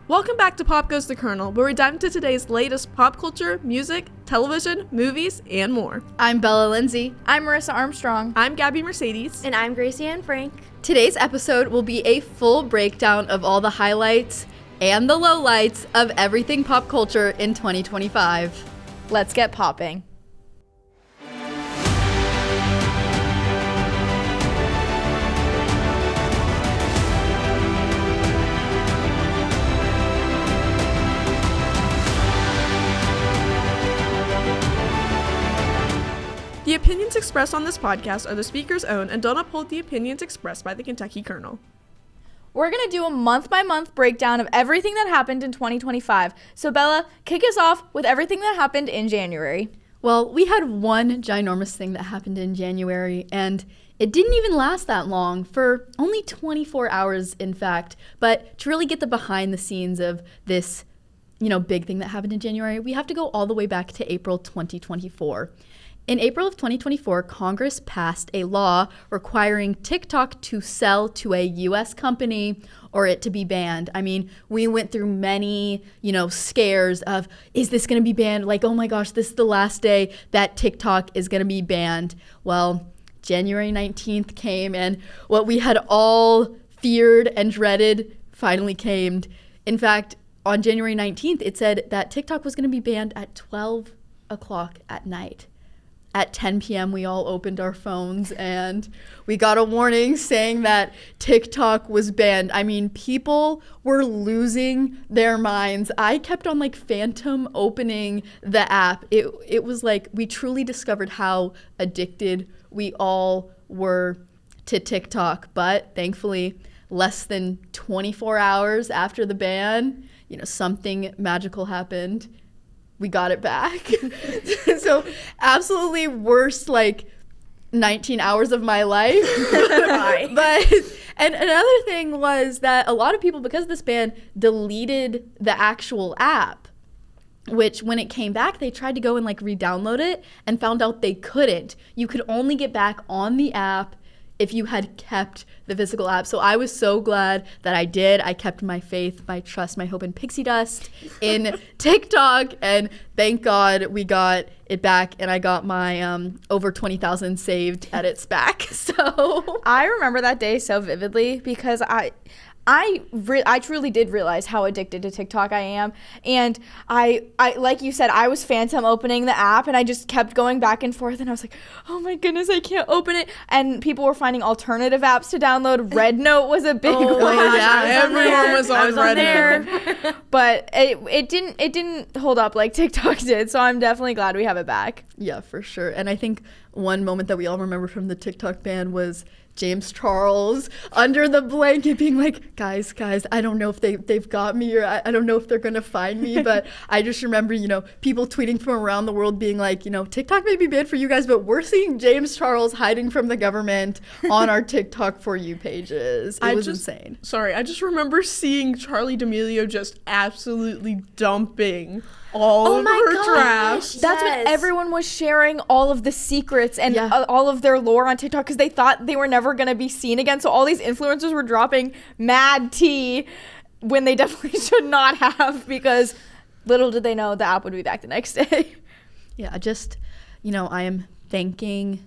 Welcome back to Pop Goes the Kernel, where we dive into today's latest pop culture, music, television, movies, and more. I'm Bella Lindsey. I'm Marissa Armstrong. I'm Gabby Mercedes. And I'm Gracy and Frank. Today's episode will be a full breakdown of all the highlights and the lowlights of everything pop culture in 2025. Let's get popping. The opinions expressed on this podcast are the speaker's own and don't uphold the opinions expressed by the Kentucky Kernel. We're going to do a month-by-month breakdown of everything that happened in 2025. So Bella, kick us off with everything that happened in January. Well, we had one ginormous thing that happened in January, and it didn't even last that long, for only 24 hours, in fact. But to really get the behind the scenes of this, big thing that happened in January, we have to go all the way back to April 2024. In April of 2024, Congress passed a law requiring TikTok to sell to a U.S. company or it to be banned. I mean, we went through many, scares of, is this going to be banned? Like, oh my gosh, this is the last day that TikTok is going to be banned. Well, January 19th came, and what we had all feared and dreaded finally came. In fact, on January 19th, it said that TikTok was going to be banned at 12 o'clock at night. At 10 p.m., we all opened our phones and we got a warning saying that TikTok was banned. I mean, people were losing their minds. I kept on phantom opening the app. It was like we truly discovered how addicted we all were to TikTok. But thankfully, less than 24 hours after the ban, something magical happened. We got it back. So absolutely worst 19 hours of my life. But and another thing was that a lot of people, because of this ban, deleted the actual app, which when it came back, they tried to go and re-download it and found out they couldn't. You could only get back on the app if you had kept the physical app. So I was so glad that I did. I kept my faith, my trust, my hope in pixie dust in TikTok, and thank God we got it back, and I got my over 20,000 saved edits back. So I remember that day so vividly because I truly did realize how addicted to TikTok I am. And I like you said, I was phantom opening the app and I just kept going back and forth and I was like, oh my goodness, I can't open it. And people were finding alternative apps to download. Red Note was a big one. Yeah, everyone was on Red Note. But it didn't hold up like TikTok did. So I'm definitely glad we have it back. Yeah, for sure. And I think one moment that we all remember from the TikTok ban was James Charles under the blanket being like, guys, I don't know if they've got me, or I don't know if they're going to find me. But I just remember, people tweeting from around the world being like, TikTok may be banned for you guys, but we're seeing James Charles hiding from the government on our TikTok For You pages. It was insane. Sorry, I just remember seeing Charlie D'Amelio just absolutely dumping all of her trash. That's when everyone was sharing all of the secrets and all of their lore on TikTok because they thought they were never going to be seen again. So all these influencers were dropping mad tea when they definitely should not have, because little did they know the app would be back the next day. Yeah, just, I am thanking,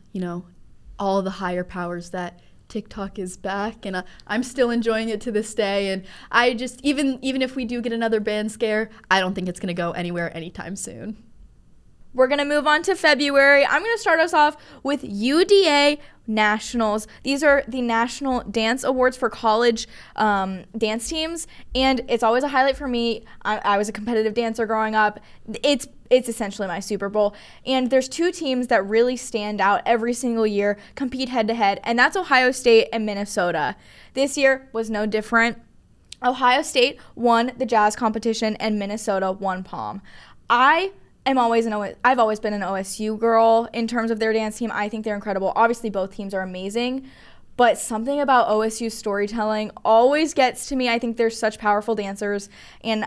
all the higher powers that TikTok is back, and I'm still enjoying it to this day. And I just, even if we do get another ban scare, I don't think it's going to go anywhere anytime soon. We're going to move on to February. I'm going to start us off with UDA Nationals. These are the National Dance Awards for college dance teams, and it's always a highlight for me. I was a competitive dancer growing up. It's essentially my Super Bowl, and there's two teams that really stand out every single year, compete head-to-head, and that's Ohio State and Minnesota. This year was no different. Ohio State won the jazz competition, and Minnesota won pom. I've always been an OSU girl in terms of their dance team. I think they're incredible. Obviously, both teams are amazing, but something about OSU's storytelling always gets to me. I think they're such powerful dancers, and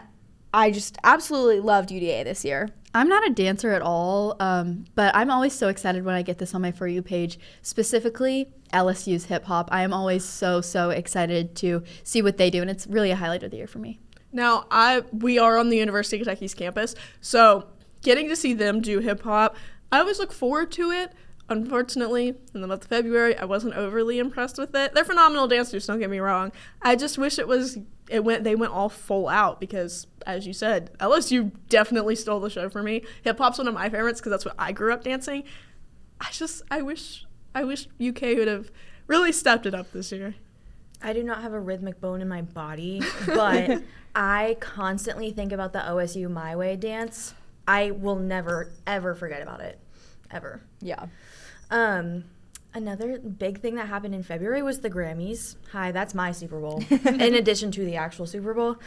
I just absolutely loved UDA this year. I'm not a dancer at all, but I'm always so excited when I get this on my For You page, specifically LSU's hip hop. I am always so excited to see what they do, and it's really a highlight of the year for me. Now, we are on the University of Kentucky's campus, so getting to see them do hip-hop, I always look forward to it. Unfortunately, in the month of February, I wasn't overly impressed with it. They're phenomenal dancers, don't get me wrong. I just wish they went all full out because, as you said, LSU definitely stole the show for me. Hip-hop's one of my favorites because that's what I grew up dancing. I wish UK would have really stepped it up this year. I do not have a rhythmic bone in my body, but I constantly think about the OSU My Way dance. I will never, ever forget about it. Ever. Yeah. Another big thing that happened in February was the Grammys. Hi, that's my Super Bowl, in addition to the actual Super Bowl.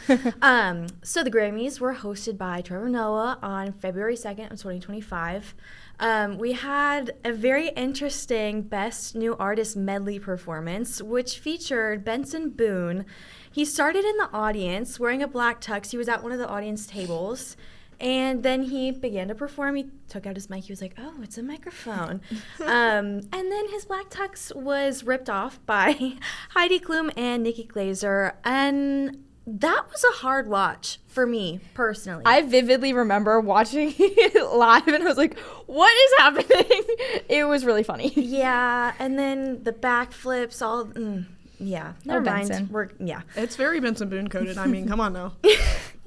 So the Grammys were hosted by Trevor Noah on February 2nd of 2025. We had a very interesting Best New Artist medley performance, which featured Benson Boone. He started in the audience wearing a black tux. He was at one of the audience tables. And then he began to perform. He took out his mic. He was like, oh, it's a microphone. And then his black tux was ripped off by Heidi Klum and Nikki Glaser. And that was a hard watch for me, personally. I vividly remember watching it live, and I was like, what is happening? It was really funny. Yeah, and then the backflips, all... yeah, never mind. Benson. It's very Benson Boone coded. I mean, come on now.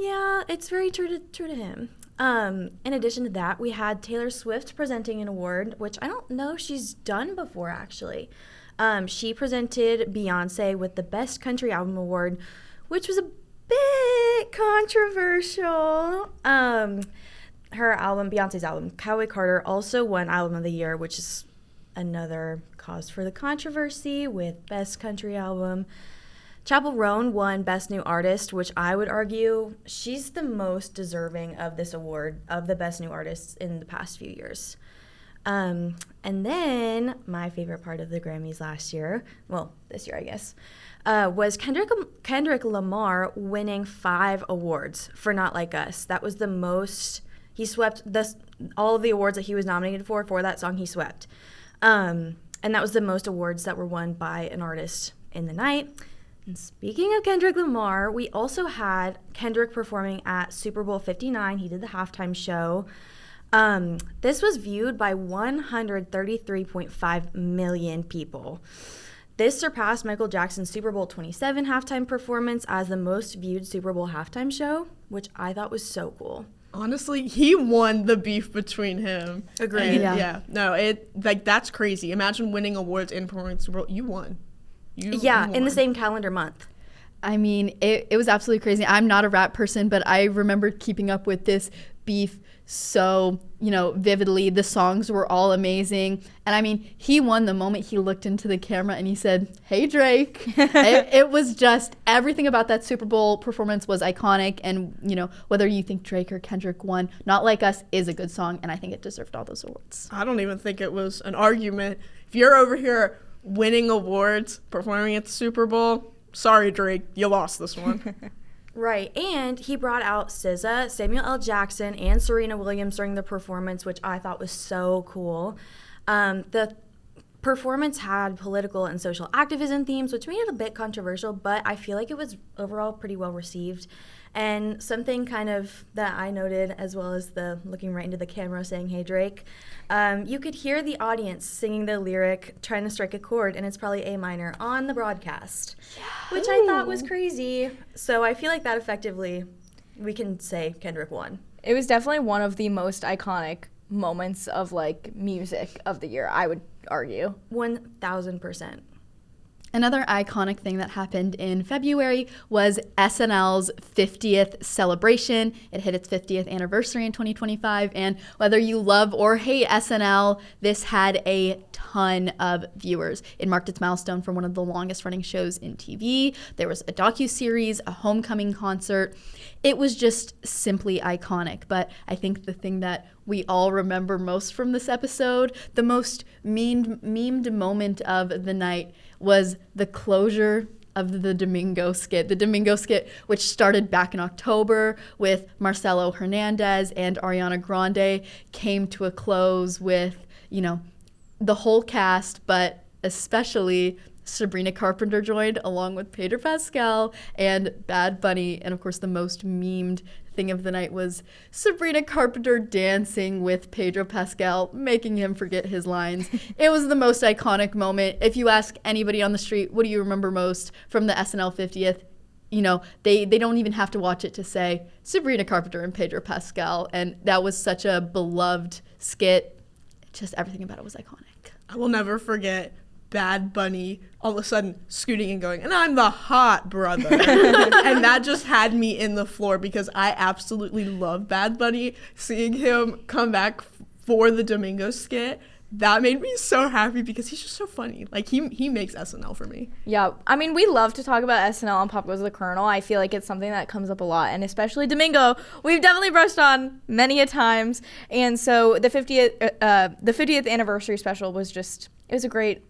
Yeah, it's very true to him. In addition to that, we had Taylor Swift presenting an award, which I don't know she's done before, actually. She presented Beyonce with the Best Country Album Award, which was a bit controversial. Her album, Beyonce's album, Cowboy Carter, also won Album of the Year, which is another cause for the controversy with Best Country Album. Chappell Roan won Best New Artist, which I would argue she's the most deserving of this award of the Best New Artists in the past few years. And then my favorite part of the Grammys last year, well, this year I guess, was Kendrick Lamar winning 5 awards for Not Like Us. That was the most. He swept all of the awards that he was nominated for that song. He swept. And that was the most awards that were won by an artist in the night. And speaking of Kendrick Lamar, we also had Kendrick performing at Super Bowl 59. He did the halftime show. This was viewed by 133.5 million people. This surpassed Michael Jackson's Super Bowl 27 halftime performance as the most viewed Super Bowl halftime show, which I thought was so cool. Honestly, he won the beef between him. Agreed. Yeah. No, that's crazy. Imagine winning awards and performing Super Bowl. You won. You won. In the same calendar month. I mean, it was absolutely crazy. I'm not a rap person, but I remember keeping up with this beef so, vividly. The songs were all amazing. And I mean, he won the moment he looked into the camera and he said, hey, Drake. it was just everything about that Super Bowl performance was iconic. And, whether you think Drake or Kendrick won, Not Like Us is a good song. And I think it deserved all those awards. I don't even think it was an argument. If you're over here winning awards, performing at the Super Bowl, sorry, Drake, you lost this one. Right, and he brought out SZA, Samuel L. Jackson, and Serena Williams during the performance, which I thought was so cool. The performance had political and social activism themes, which made it a bit controversial, but I feel like it was overall pretty well received. And something kind of that I noted, as well as the looking right into the camera saying, hey, Drake, you could hear the audience singing the lyric, trying to strike a chord, and it's probably A minor, on the broadcast, which I thought was crazy. So I feel like that effectively, we can say Kendrick won. It was definitely one of the most iconic moments of, music of the year, I would argue. 1,000%. Another iconic thing that happened in February was SNL's 50th celebration. It hit its 50th anniversary in 2025, and whether you love or hate SNL, this had a ton of viewers. It marked its milestone for one of the longest running shows in TV. There was a docuseries, a homecoming concert. It was just simply iconic, but I think the thing that we all remember most from this episode, the most memed moment of the night, was the closure of the Domingo skit. The Domingo skit, which started back in October with Marcelo Hernandez and Ariana Grande, came to a close with, the whole cast, but especially Sabrina Carpenter joined along with Pedro Pascal and Bad Bunny. And of course, the most memed thing of the night was Sabrina Carpenter dancing with Pedro Pascal, making him forget his lines. It was the most iconic moment. If you ask anybody on the street, what do you remember most from the SNL 50th? You know, they don't even have to watch it to say Sabrina Carpenter and Pedro Pascal. And that was such a beloved skit. Just everything about it was iconic. I will never forget Bad Bunny all of a sudden scooting and going, and I'm the hot brother. And that just had me in the floor because I absolutely love Bad Bunny. Seeing him come back for the Domingo skit, that made me so happy because he's just so funny. Like, he makes SNL for me. Yeah, I mean, we love to talk about SNL on Pop Goes the Kernel. I feel like it's something that comes up a lot, and especially Domingo, we've definitely brushed on many a times. And so the 50th anniversary special was just, it was a great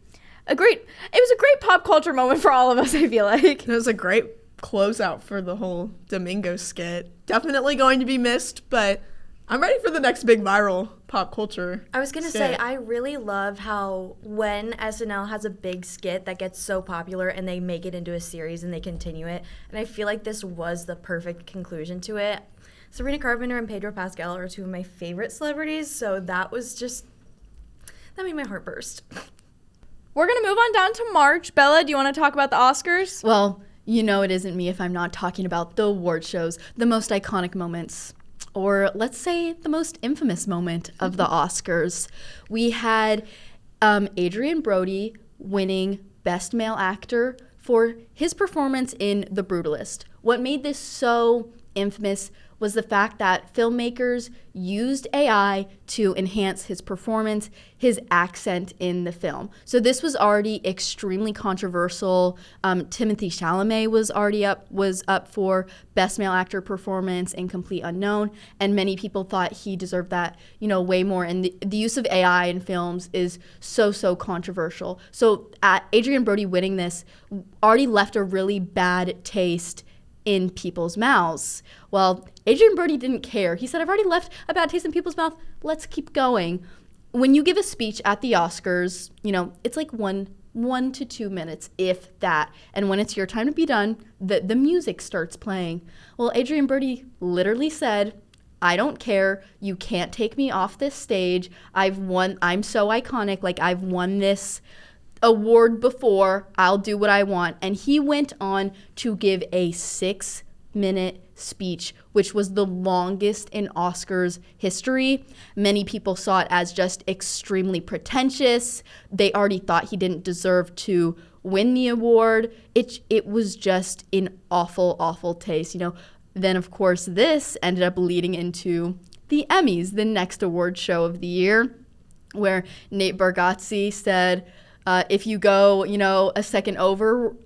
pop culture moment for all of us, I feel like. It was a great closeout for the whole Domingo skit. Definitely going to be missed, but I'm ready for the next big viral pop culture. I was going to say, I really love how when SNL has a big skit that gets so popular and they make it into a series and they continue it, and I feel like this was the perfect conclusion to it. Sabrina Carpenter and Pedro Pascal are two of my favorite celebrities, so that made my heart burst. We're going to move on down to March. Bella, do you want to talk about the Oscars? Well, you know it isn't me if I'm not talking about the award shows, the most iconic moments, or let's say the most infamous moment of the Oscars. We had Adrien Brody winning Best Male Actor for his performance in The Brutalist. What made this so infamous was the fact that filmmakers used AI to enhance his performance, his accent in the film. So this was already extremely controversial. Timothée Chalamet was up for Best Male Actor Performance in Complete Unknown, and many people thought he deserved that, way more. And the use of AI in films is so controversial. So Adrien Brody winning this already left a really bad taste in people's mouths. Well, Adrien Brody didn't care. He said, I've already left a bad taste in people's mouth. Let's keep going. When you give a speech at the Oscars, it's like one to 2 minutes, if that. And when it's your time to be done, the music starts playing. Well, Adrien Brody literally said, I don't care. You can't take me off this stage. I'm so iconic. Like, I've won this award before. I'll do what I want. And he went on to give a 6-minute speech, which was the longest in Oscars history. Many people saw it as just extremely pretentious. They already thought he didn't deserve to win the award. It was just an awful taste. Then of course this ended up leading into the Emmys, the next award show of the year, where Nate Bargatze said, if you go, a second over,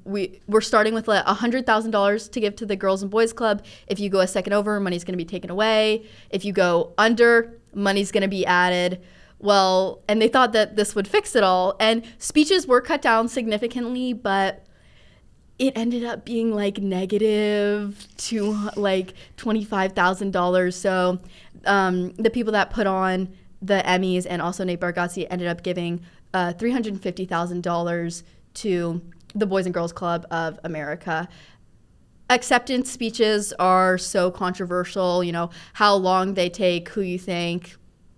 we're starting with $100,000 to give to the Girls and Boys Club. If you go a second over, money's going to be taken away. If you go under, money's going to be added. Well, and they thought that this would fix it all. And speeches were cut down significantly, but it ended up being negative to $25,000. So the people that put on the Emmys and also Nate Bargatze ended up giving $350,000 to the Boys and Girls Club of America. Acceptance speeches are so controversial, how long they take, who you think,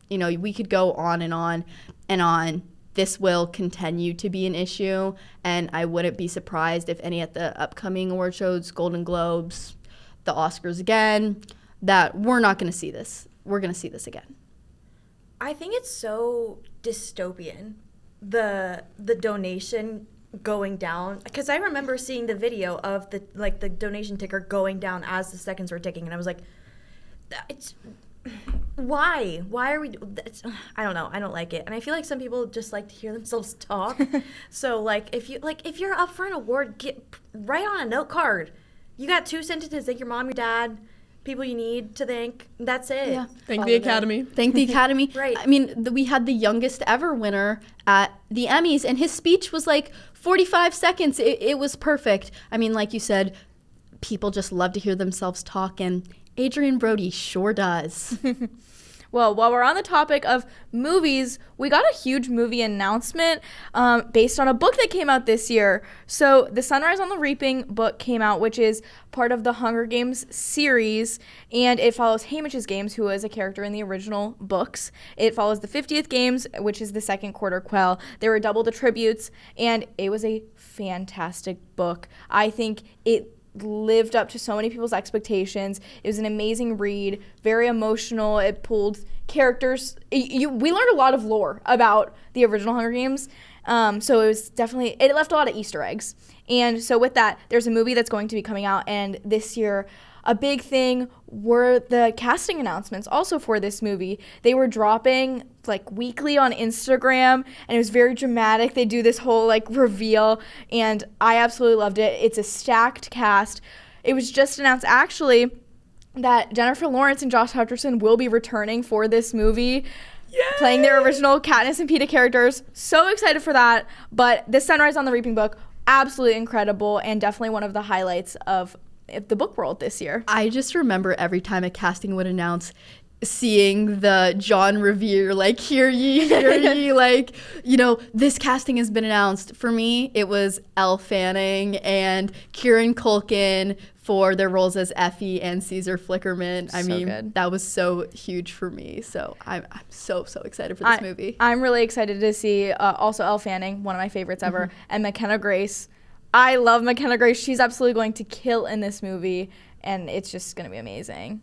we could go on and on and on. This will continue to be an issue, and I wouldn't be surprised if any at the upcoming award shows, Golden Globes, the Oscars again, that we're not going to see this. We're going to see this again. I think it's so dystopian, the donation going down, because I remember seeing the video of the donation ticker going down as the seconds were ticking, and I was like, it's why are we I don't know, I don't like it. And I feel like some people just like to hear themselves talk. So if you're up for an award, write on a note card, you got 2 sentences, thank your mom, your dad, people you need to thank. That's it. Yeah. Thank the Academy. Thank the Academy. Right. I mean, we had the youngest ever winner at the Emmys, and his speech was 45 seconds. It was perfect. I mean, like you said, people just love to hear themselves talk, and Adrien Brody sure does. Well, while we're on the topic of movies, we got a huge movie announcement based on a book that came out this year. So the Sunrise on the Reaping book came out, which is part of the Hunger Games series, and it follows Hamish's Games, who was a character in the original books. It follows the 50th Games, which is the second quarter quell. There were double the tributes, and it was a fantastic book. I think it lived up to so many people's expectations. It was an amazing read, very emotional. It pulled characters. We learned a lot of lore about the original Hunger Games. So it was definitely, it left a lot of Easter eggs. And so with that, there's a movie that's going to be coming out, and this year a big thing were the casting announcements also for this movie. They were dropping like weekly on Instagram, and it was very dramatic. They do this whole like reveal, and I absolutely loved it. It's a stacked cast. It was just announced actually that Jennifer Lawrence and Josh Hutcherson will be returning for this movie. Yay! Playing their original Katniss and Peeta characters. So excited for that. But the Sunrise on the Reaping book, absolutely incredible, and definitely one of the highlights of the book world this year. I just remember every time a casting would announce, seeing the John Revere, like, hear ye, like, you know, this casting has been announced. For me, it was Elle Fanning and Kieran Culkin for their roles as Effie and Caesar Flickerman. I mean, good. That was so huge for me. So I'm so excited for this movie. I'm really excited to see also Elle Fanning, one of my favorites ever, and McKenna Grace. I love McKenna Grace. She's absolutely going to kill in this movie, and it's just going to be amazing.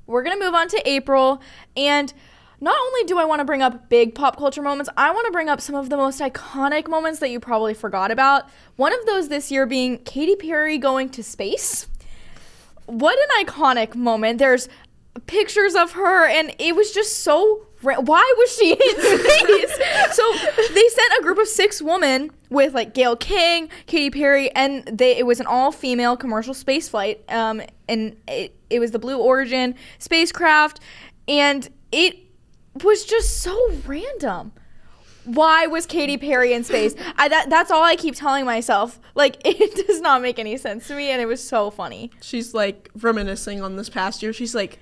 We're going to move on to April, and not only do I want to bring up big pop culture moments, I want to bring up some of the most iconic moments that you probably forgot about. One of those this year being Katy Perry going to space. What an iconic moment. There's pictures of her, and it was just so... Why was she in space? So they sent a group of 6 women with like Gayle King, Katy Perry, and it was an all-female commercial space flight. And it was the Blue Origin spacecraft, and it was just so random. Why was Katy Perry in space? That's all I keep telling myself. Like, it does not make any sense to me, and it was so funny. She's like reminiscing on this past year. She's like,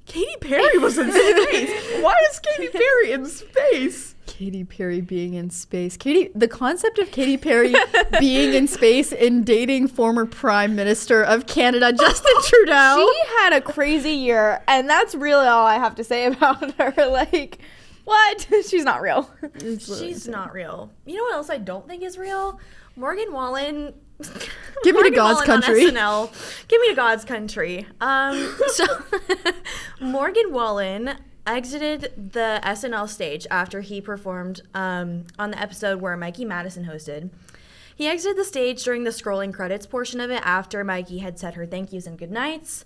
Katy Perry was in space. Why is Katy Perry in space? Katy Perry being in space. The concept of Katy Perry being in space and dating former Prime Minister of Canada, Justin Trudeau. She had a crazy year, and that's really all I have to say about her. Like, what? She's not real. She's not real. You know what else I don't think is real? Morgan Wallen. Give me to God's country. SNL. Give me to God's country. So Morgan Wallen exited the SNL stage after he performed on the episode where Mikey Madison hosted. He exited the stage during the scrolling credits portion of it after Mikey had said her thank yous and good nights.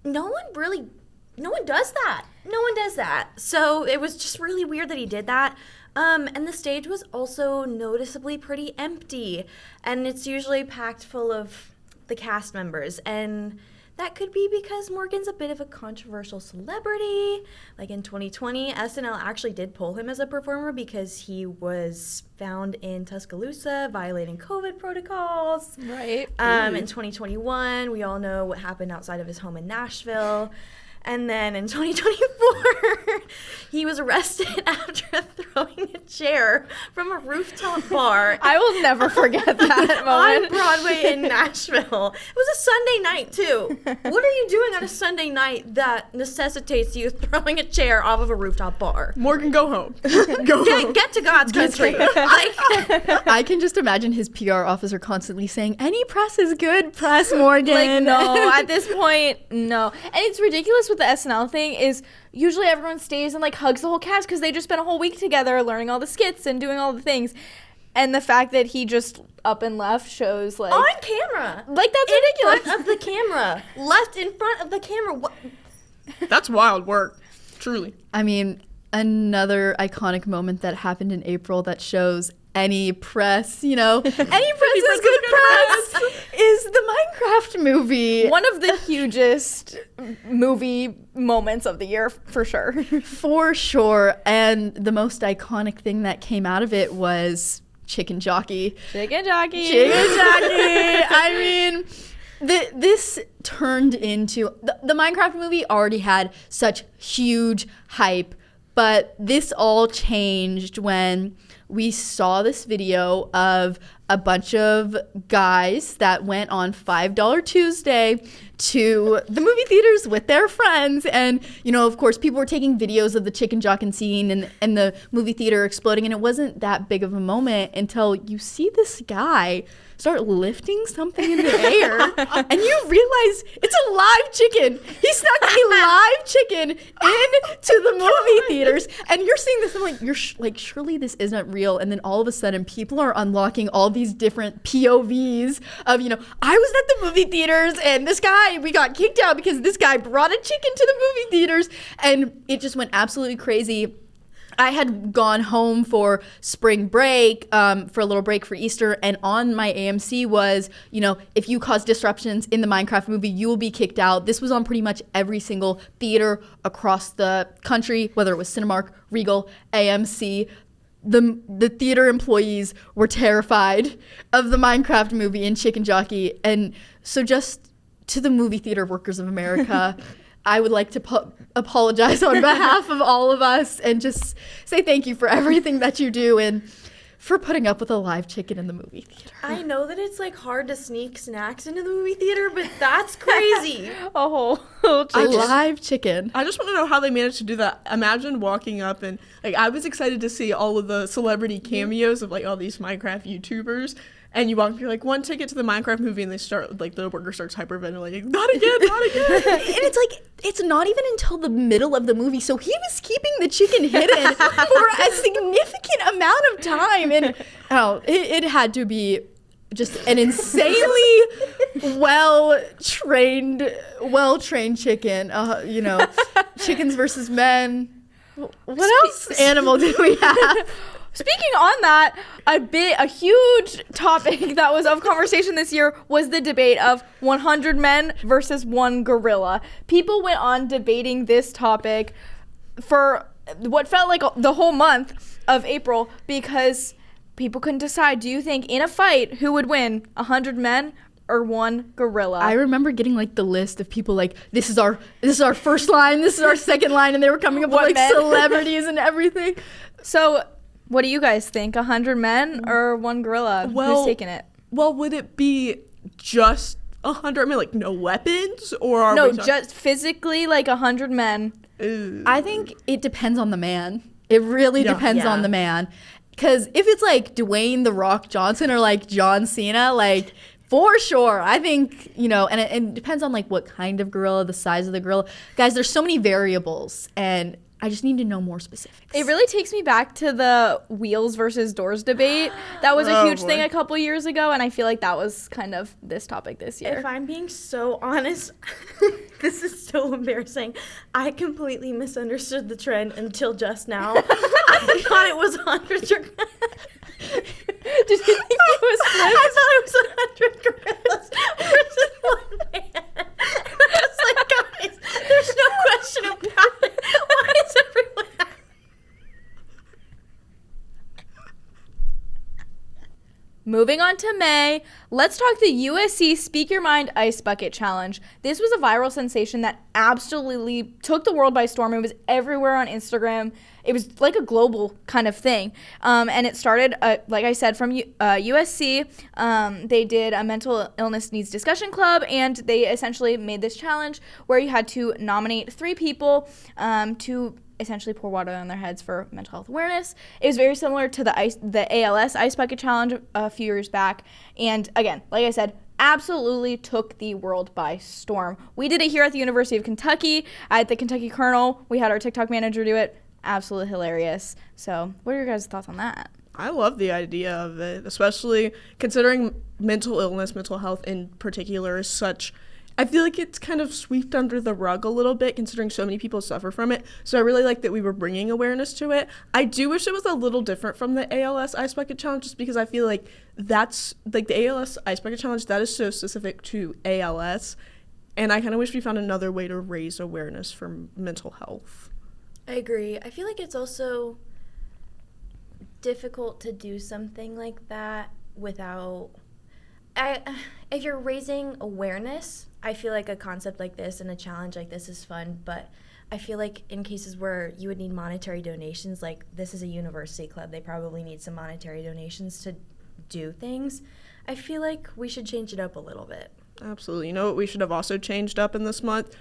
No one does that. No one does that. So it was just really weird that he did that. And the stage was also noticeably pretty empty, and it's usually packed full of the cast members, and that could be because Morgan's a bit of a controversial celebrity. Like in 2020, SNL actually did pull him as a performer because he was found in Tuscaloosa violating COVID protocols. Right. In 2021, we all know what happened outside of his home in Nashville. And then in 2024, he was arrested after throwing a chair from a rooftop bar. I will never forget that moment. On Broadway in Nashville. It was a Sunday night, too. What are you doing on a Sunday night that necessitates you throwing a chair off of a rooftop bar? Morgan, go home. Go home. Get to God's country. I can just imagine his PR officer constantly saying, any press is good press, Morgan. Like, no, at this point, no. And it's ridiculous with the SNL thing is usually everyone stays and like hugs the whole cast because they just spent a whole week together learning all the skits and doing all the things. And the fact that he just up and left shows like... On camera. Like, that's ridiculous. In front of the camera. Left in front of the camera. What? That's wild work. Truly. I mean, another iconic moment that happened in April that shows any press, you know, any press is good press, is the Minecraft movie. One of the hugest movie moments of the year, for sure. For sure. And the most iconic thing that came out of it was Chicken Jockey. Chicken Jockey. I mean, this turned into the Minecraft movie already had such huge hype, but this all changed when we saw this video of a bunch of guys that went on $5 Tuesday to the movie theaters with their friends. And, of course, people were taking videos of the chicken jockin' scene and the movie theater exploding. And it wasn't that big of a moment until you see this guy start lifting something in the air and you realize it's a live chicken. He snuck a live chicken into the movie theaters, and you're seeing this and you're surely this isn't real. And then all of a sudden people are unlocking all these different POVs of, I was at the movie theaters and this guy, we got kicked out because this guy brought a chicken to the movie theaters, and it just went absolutely crazy. I had gone home for spring break, for a little break for Easter, and on my AMC was, if you cause disruptions in the Minecraft movie, you will be kicked out. This was on pretty much every single theater across the country, whether it was Cinemark, Regal, AMC. The theater employees were terrified of the Minecraft movie and Chicken Jockey. And so just to the movie theater workers of America, I would like to apologize on behalf of all of us and just say thank you for everything that you do and for putting up with a live chicken in the movie theater. I know that it's hard to sneak snacks into the movie theater, but that's crazy. A whole chicken. A live chicken. I just want to know how they managed to do that. Imagine walking up and I was excited to see all of the celebrity cameos of all these Minecraft YouTubers. And you walk up, you're like, one ticket to the Minecraft movie, and they start, the worker starts hyperventilating, not again. And it's not even until the middle of the movie. So he was keeping the chicken hidden for a significant amount of time. And it had to be just an insanely well-trained chicken. Chickens versus men. What else animal do we have? Speaking on that, a huge topic that was of conversation this year was the debate of 100 men versus 1 gorilla. People went on debating this topic for what felt like the whole month of April because people couldn't decide. Do you think in a fight who would win, 100 men or 1 gorilla? I remember getting the list of people this is our first line, this is our second line, and they were coming up with celebrities and everything. So what do you guys think? 100 men or 1 gorilla? Who's taking it? Well, would it be just 100 men, no weapons, or no, just physically 100 men? I think it depends on the man. It really depends on the man. Because if it's Dwayne The Rock Johnson or John Cena, for sure, I think, and it depends on what kind of gorilla, the size of the gorilla. Guys, there's so many variables, and I just need to know more specifics. It really takes me back to the wheels versus doors debate. That was a huge thing a couple years ago, and I feel like that was kind of this topic this year. If I'm being so honest, this is so embarrassing. I completely misunderstood the trend until just now. I thought it was 100 Did you think it was flipped? I thought it was 100 gorillas versus 1 man. I was guys, there's no question about it. Why is everyone Moving on to May, let's talk the USC Speak Your Mind Ice Bucket Challenge. This was a viral sensation that absolutely took the world by storm. It was everywhere on Instagram. It was like a global kind of thing. And it started, like I said, from USC. They did a mental illness needs discussion club, and they essentially made this challenge where you had to nominate 3 people to essentially pour water on their heads for mental health awareness. It was very similar to the ALS Ice Bucket Challenge a few years back. And again, like I said, absolutely took the world by storm. We did it here at the University of Kentucky at the Kentucky Kernel. We had our TikTok manager do it. Absolutely hilarious. So what are your guys' thoughts on that? I love the idea of it, especially considering mental illness, mental health in particular is such, I feel like it's kind of swept under the rug a little bit considering so many people suffer from it. So I really like that we were bringing awareness to it. I do wish it was a little different from the ALS Ice Bucket Challenge just because I feel like that's, the ALS Ice Bucket Challenge, that is so specific to ALS. And I kind of wish we found another way to raise awareness for mental health. I agree. I feel like it's also difficult to do something like that without if you're raising awareness, I feel like a concept like this and a challenge like this is fun, but I feel like in cases where you would need monetary donations, like this is a university club, they probably need some monetary donations to do things. I feel like we should change it up a little bit. Absolutely. You know what we should have also changed up in this month?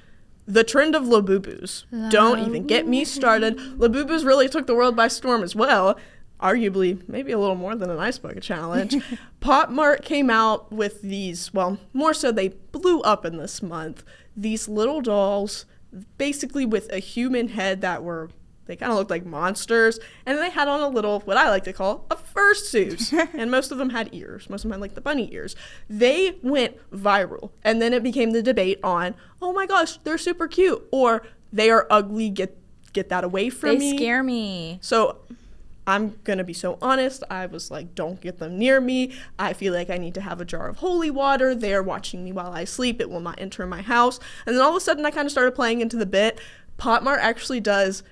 The trend of Labubus. Don't even get me started. Labubus really took the world by storm as well. Arguably, maybe a little more than an ice bucket challenge. Pop Mart came out with these, well, more so they blew up in this month. These little dolls, basically with a human head they kind of looked like monsters. And they had on a little, what I like to call, a fursuit. And most of them had ears. Most of them had like the bunny ears. They went viral. And then it became the debate on, oh my gosh, they're super cute. Or they are ugly, get that away from me. They scare me. So I'm going to be so honest. I was like, don't get them near me. I feel like I need to have a jar of holy water. They are watching me while I sleep. It will not enter my house. And then all of a sudden I kind of started playing into the bit. Pop Mart actually does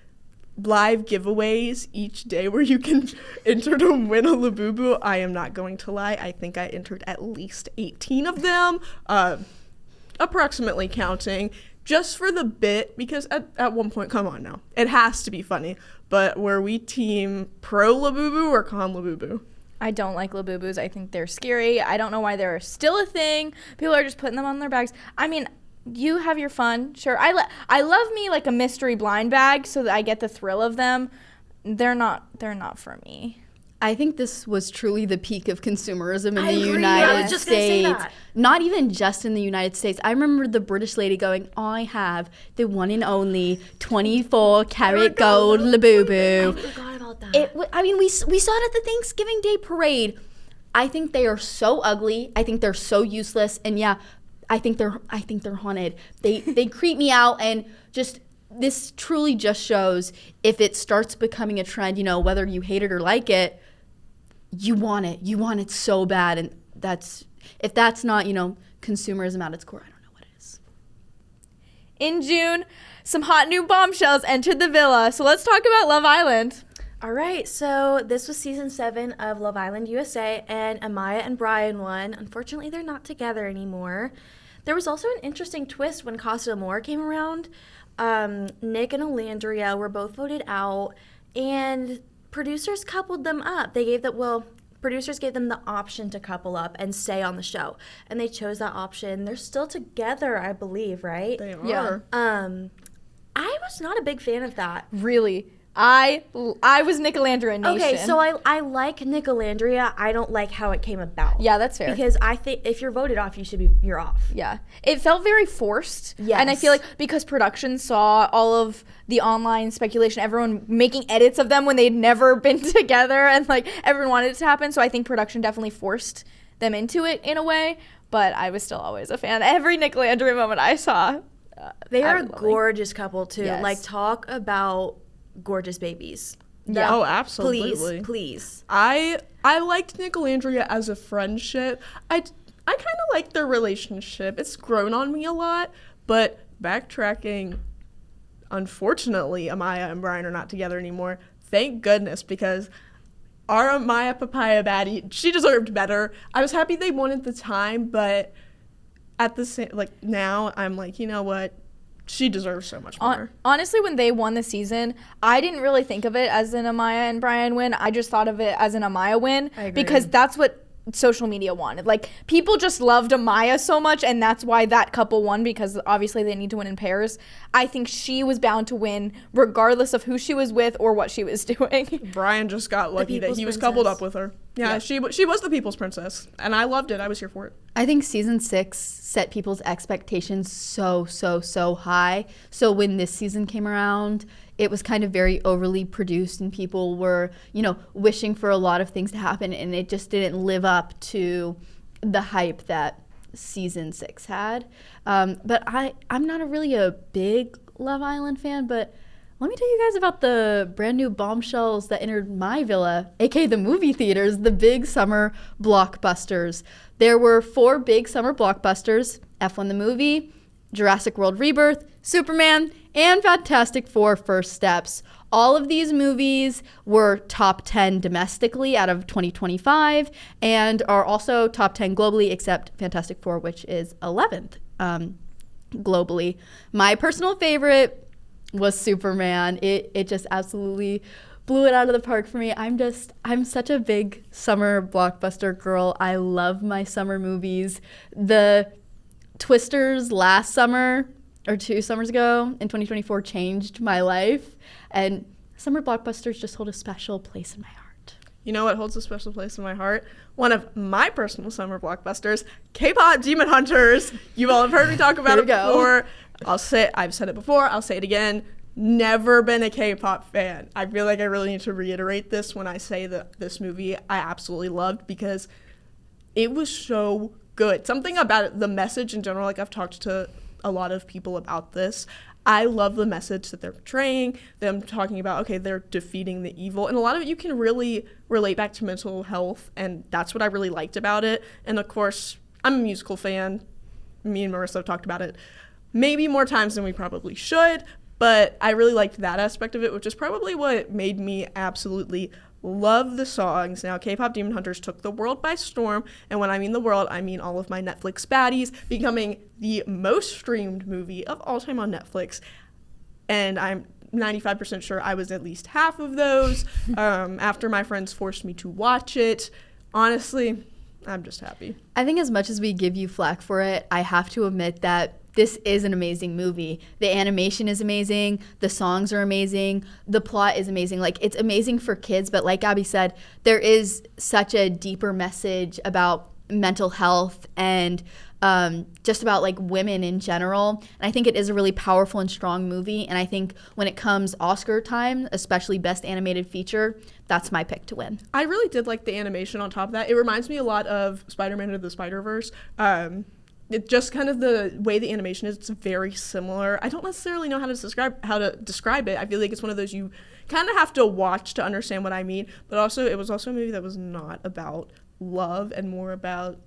live giveaways each day where you can enter to win a Labubu. I am not going to lie. I think I entered at least 18 of them, approximately counting, just for the bit, because at one point, come on now, it has to be funny. But were we team pro Labubu or con Labubu? I don't like Labubus. I think they're scary. I don't know why they're still a thing. People are just putting them on their bags. I mean, you have your fun, sure. I love me like a mystery blind bag so that I get the thrill of them. They're not for me. I think this was truly the peak of consumerism in the agree. United I was just gonna say States. that. Not even just in the United States. I remember the British lady going, I have the one and only 24 karat gold Labubu. I forgot about that. We saw it at the Thanksgiving Day parade. I think they are so ugly. I think they're so useless. And yeah, I think they're haunted. They creep me out, and just this truly just shows if it starts becoming a trend, whether you hate it or like it, you want it. You want it so bad, and if that's not, consumerism at its core, I don't know what it is. In June, some hot new bombshells entered the villa. So let's talk about Love Island. All right, so this was season 7 of Love Island USA, and Amaya and Brian won. Unfortunately, they're not together anymore. There was also an interesting twist when Casa Amor came around. Nick and Alandria were both voted out, and producers coupled them up. Producers gave them the option to couple up and stay on the show, and they chose that option. They're still together, I believe, right? They are. Yeah. I was not a big fan of that. Really? I was Nicolandria Nation. Okay, so I like Nicolandria. I don't like how it came about. Yeah, that's fair. Because I think if you're voted off, you're off. Yeah. It felt very forced. Yes. And I feel like because production saw all of the online speculation, everyone making edits of them when they'd never been together, and like everyone wanted it to happen. So I think production definitely forced them into it in a way. But I was still always a fan. Every Nicolandria moment I saw. They are a gorgeous couple too. Yes. Like, talk about gorgeous babies. Yeah. Oh, absolutely. Please. I liked Nicolandria as a friendship. I kind of like their relationship. It's grown on me a lot, but backtracking, unfortunately, Amaya and Brian are not together anymore. Thank goodness, because our Amaya Papaya baddie, she deserved better. I was happy they won at the time, but at the same, like, now I'm like, you know what? She deserves so much more. Honestly, when they won the season, I didn't really think of it as an Amaya and Brian win. I just thought of it as an Amaya win. I agree. Because that's what social media wanted. Like, people just loved Amaya so much, and that's why that couple won, because obviously they need to win in pairs. I think she was bound to win regardless of who she was with or what she was doing. Brian just got lucky that he was coupled up with her. Yeah, she was the people's princess, and I loved it. I was here for it. I think season 6 set people's expectations so high. So when this season came around, it was kind of very overly produced, and people were, wishing for a lot of things to happen, and it just didn't live up to the hype that season 6 had. But I'm not really a big Love Island fan, but let me tell you guys about the brand new bombshells that entered my villa, aka the movie theaters, the big summer blockbusters. There were 4 big summer blockbusters: F1 the movie, Jurassic World Rebirth, Superman, and Fantastic Four First Steps, All of these movies were top 10 domestically out of 2025 and are also top 10 globally, except Fantastic Four, which is 11th globally. My personal favorite was Superman. It just absolutely blew it out of the park for me. I'm such a big summer blockbuster girl. I love my summer movies. The Twisters last summer or 2 summers ago in 2024 changed my life, and summer blockbusters just hold a special place in my heart. You know what holds a special place in my heart? One of my personal summer blockbusters, K-pop Demon Hunters. You all have heard me talk about it before. I've said it before, I'll say it again. Never been a K-pop fan. I feel like I really need to reiterate this when I say that this movie I absolutely loved because it was so good. Something about it, the message in general, like I've talked to a lot of people about this. I love the message that they're portraying, them talking about, okay, they're defeating the evil. And a lot of it you can really relate back to mental health, and that's what I really liked about it. And of course, I'm a musical fan. Me and Marissa have talked about it maybe more times than we probably should, but I really liked that aspect of it, which is probably what made me absolutely love the songs. Now, K-pop Demon Hunters took the world by storm, and when I mean the world, I mean all of my Netflix baddies, becoming the most streamed movie of all time on Netflix, and I'm 95% sure I was at least half of those after my friends forced me to watch it. Honestly, I'm just happy. I think as much as we give you flack for it, I have to admit that this is an amazing movie. The animation is amazing. The songs are amazing. The plot is amazing. Like, it's amazing for kids, but like Abby said, there is such a deeper message about mental health and just about like women in general. And I think it is a really powerful and strong movie. And I think when it comes Oscar time, especially Best Animated Feature, that's my pick to win. I really did like the animation on top of that. It reminds me a lot of Spider-Man Into the Spider-Verse. It just kind of the way the animation is, it's very similar. I don't necessarily know how to describe it. I feel like it's one of those you kind of have to watch to understand what I mean. But also, it was also a movie that was not about love and more about,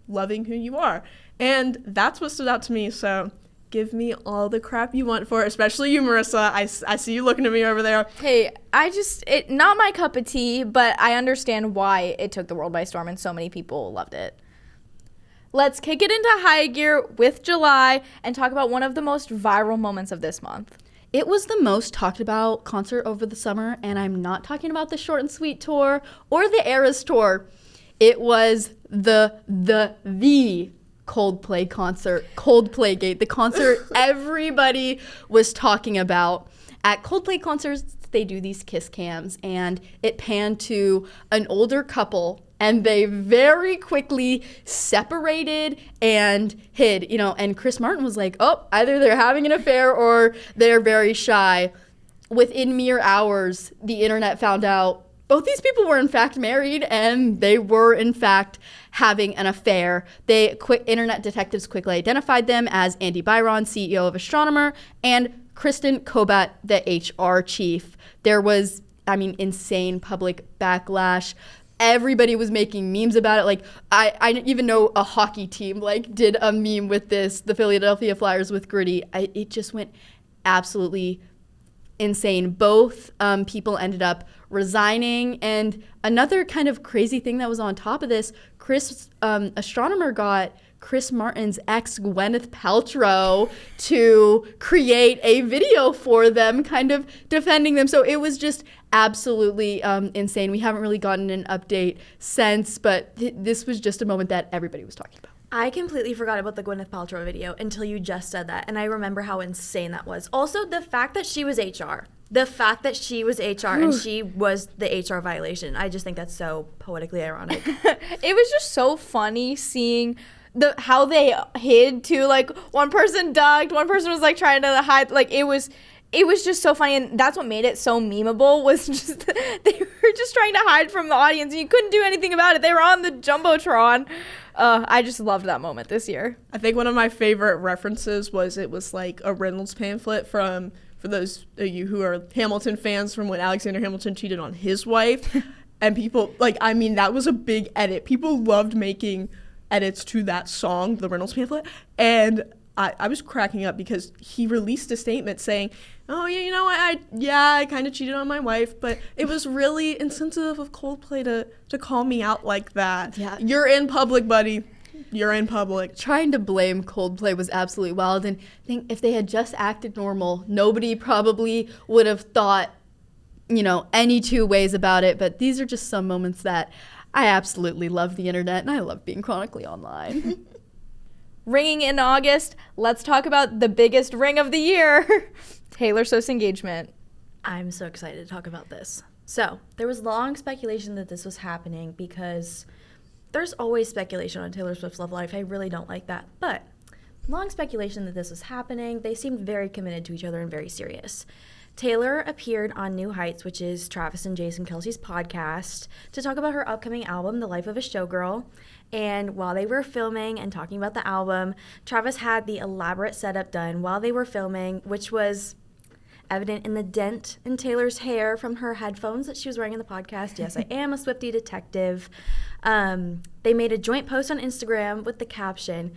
loving who you are. And that's what stood out to me. So give me all the crap you want for it, especially you, Marissa. I see you looking at me over there. Hey, not my cup of tea, but I understand why it took the world by storm and so many people loved it. Let's kick it into high gear with July and talk about one of the most viral moments of this month. It was the most talked about concert over the summer, and I'm not talking about the Short and Sweet tour or the Eras tour. It was the Coldplay concert, Coldplaygate, the concert everybody was talking about. At Coldplay concerts, they do these kiss cams, and it panned to an older couple, and they very quickly separated and hid, and Chris Martin was like, oh, either they're having an affair or they're very shy. Within mere hours, the internet found out both these people were in fact married, and they were in fact having an affair. Internet detectives quickly identified them as Andy Byron, CEO of Astronomer, and Kristen Kobat, the HR chief. There was, insane public backlash. Everybody was making memes about it. Like, I even know a hockey team, did a meme with this, the Philadelphia Flyers with Gritty. It just went absolutely insane. Both people ended up resigning. And another kind of crazy thing that was on top of this, Astronomer got Chris Martin's ex, Gwyneth Paltrow, to create a video for them, kind of defending them. So it was just absolutely insane. We haven't really gotten an update since, but this was just a moment that everybody was talking about. I completely forgot about the Gwyneth Paltrow video until you just said that, and I remember how insane that was. Also, the fact that she was HR. The fact that she was HR and she was the HR violation. I just think that's so poetically ironic. It was just so funny seeing how they hid too. Like, one person ducked, one person was trying to hide. It was just so funny, and that's what made it so memeable, was just they were just trying to hide from the audience, and you couldn't do anything about it. They were on the Jumbotron. I just loved that moment this year. I think one of my favorite references was it was like a Reynolds pamphlet for those of you who are Hamilton fans, from when Alexander Hamilton cheated on his wife. And people, that was a big edit. People loved making edits to that song, the Reynolds pamphlet. And I was cracking up because he released a statement saying, oh, yeah, you know what, I kind of cheated on my wife, but it was really insensitive of Coldplay to call me out like that. Yeah. You're in public, buddy. You're in public. Trying to blame Coldplay was absolutely wild, and I think if they had just acted normal, nobody probably would have thought, any two ways about it. But these are just some moments that I absolutely love the internet, and I love being chronically online. Ringing in August, let's talk about the biggest ring of the year, Taylor Swift's engagement. I'm so excited to talk about this. So, there was long speculation that this was happening because there's always speculation on Taylor Swift's love life. I really don't like that. But long speculation that this was happening. They seemed very committed to each other and very serious. Taylor appeared on New Heights, which is Travis and Jason Kelce's podcast, to talk about her upcoming album, The Life of a Showgirl. And while they were filming and talking about the album, Travis had the elaborate setup done while they were filming, which was evident in the dent in Taylor's hair from her headphones that she was wearing in the podcast. Yes, I am a Swiftie detective. They made a joint post on Instagram with the caption,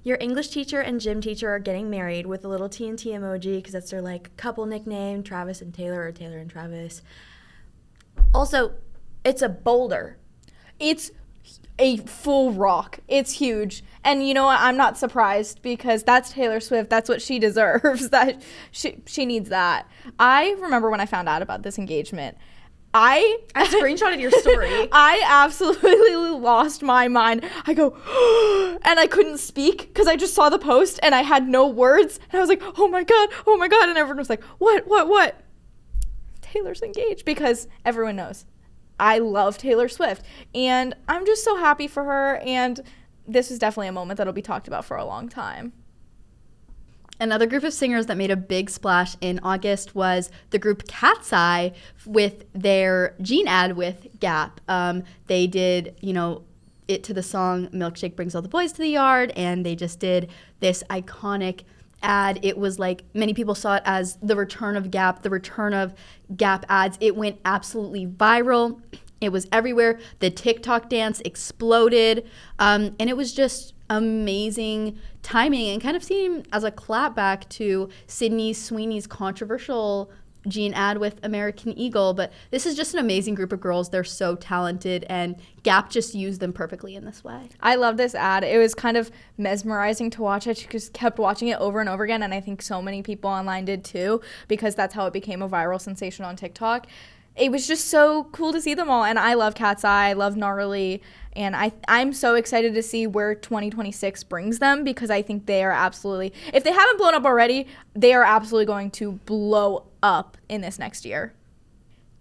"Your English teacher and gym teacher are getting married," with a little TNT emoji because that's their couple nickname, Travis and Taylor, or Taylor and Travis. Also, it's a boulder. It's a full rock. It's huge. And you know what? I'm not surprised because that's Taylor Swift. That's what she deserves. That she needs that. I remember when I found out about this engagement, I screenshotted your story. I absolutely lost my mind. I go, and I couldn't speak because I just saw the post and I had no words. And I was like, oh my God. And everyone was like, what? Taylor's engaged, because everyone knows I love Taylor Swift. And I'm just so happy for her. And this is definitely a moment that'll be talked about for a long time. Another group of singers that made a big splash in August was the group Cat's Eye with their jean ad with Gap. They did, it to the song Milkshake Brings All the Boys to the Yard, and they just did this iconic ad. It was like, many people saw it as the return of Gap, the return of Gap ads. It went absolutely viral. It was everywhere. The TikTok dance exploded, and it was just amazing timing and kind of seemed as a clapback to Sydney Sweeney's controversial jean ad with American Eagle. But this is just an amazing group of girls. They're so talented, and Gap just used them perfectly in this way. I love this ad. It was kind of mesmerizing to watch. I just kept watching it over and over again, and I think so many people online did too, because that's how it became a viral sensation on TikTok. It was just so cool to see them all, and I love Cat's Eye, I love Gnarly, and I'm so excited to see where 2026 brings them, because I think they are absolutely, if they haven't blown up already, they are absolutely going to blow up in this next year.